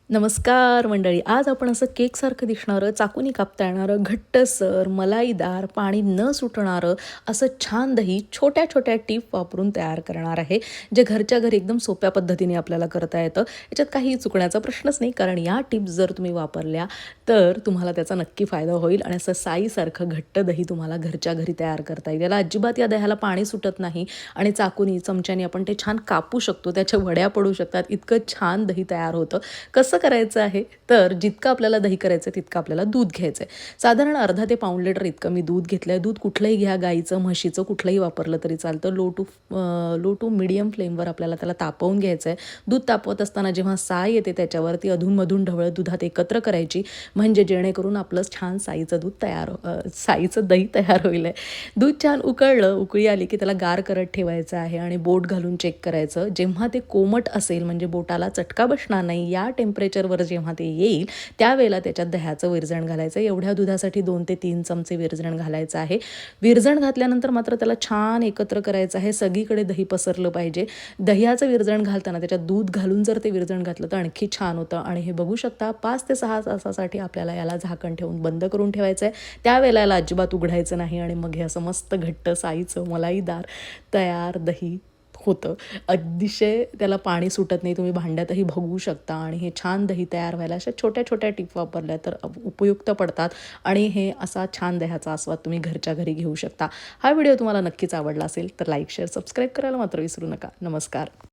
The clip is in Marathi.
नमस्कार मंडळी. आज आपण असं केकसारखं दिसणारं, चाकूनी कापता येणारं, घट्टसर, मलाईदार, पाणी न सुटणारं असं छान दही छोट्या छोट्या टिप वापरून तयार करणार आहे, जे घरच्या घरी एकदम सोप्या पद्धतीने आपल्याला करता येतं. याच्यात काही चुकण्याचा प्रश्नच नाही, कारण या टिप्स जर तुम्ही वापरल्या तर तुम्हाला त्याचा नक्की फायदा होईल आणि असं साईसारखं घट्ट दही तुम्हाला घरच्या घरी तयार करता येईल. याला अजिबात या दह्याला पाणी सुटत नाही आणि चाकूनी, चमच्याने आपण ते छान कापू शकतो, त्याच्या वड्या पडू शकतात. इतकं छान दही तयार होतं. कसं करायचं आहे, तर जितकं आपल्याला दही करायचं तितकं आपल्याला दूध घ्यायचं आहे. साधारण अर्धा ते पाऊण लिटर इतकं मी दूध घेतलं आहे. दूध कुठलंही घ्या, गाईचं, म्हशीचं, कुठलंही वापरलं तरी चालतं. लो टू मीडियम फ्लेमवर आपल्याला त्याला तापवून घ्यायचं आहे. दूध तापवत असताना जेव्हा साय येते त्याच्यावरती अधूनमधून ढवळत दुधात एकत्र करायची, म्हणजे जेणेकरून आपलं छान साईचं साईचं दही तयार होईल आहे. दूध छान उकळलं, उकळी आली की त्याला गार करत ठेवायचं आहे आणि बोट घालून चेक करायचं. जेव्हा ते कोमट असेल, म्हणजे बोटाला चटका बसणार नाही, या टेम्परेचरवर जेव्हा ते येईल त्यावेळेला त्याच्यात दह्याचं विरजण घालायचं. एवढ्या दुधासाठी 2 ते 3 चमचे विरजण घालायचं आहे. विरजण घातल्यानंतर मात्र त्याला छान एकत्र करायचं आहे. सगळीकडे दही पसरलं पाहिजे. दह्याचं विरजण घालताना त्याच्यात दूध घालून जर ते विरजण घातलं तर आणखी छान होतं. आणि हे बघू शकता, 5 ते 6 तासासाठी आपल्याला याला झाकण ठेवून बंद करून ठेवायचं आहे. त्यावेळेला याला अजिबात उघडायचं नाही आणि मग हे असं मस्त घट्ट साईचं मलाईदार तयार दही होतं. अतिशय त्याला पाणी सुटत नाही. तुम्ही भांड्यातही बघू शकता. आणि हे छान दही तयार व्हायला अशा छोट्या छोट्या टिप वापरल्या तर उपयुक्त पडतात आणि हे असा छान दह्याचा आस्वाद तुम्ही घरच्या घरी घेऊ शकता. हा व्हिडिओ तुम्हाला नक्कीच आवडला असेल तर लाईक, शेअर, सबस्क्राईब करायला मात्र विसरू नका. नमस्कार.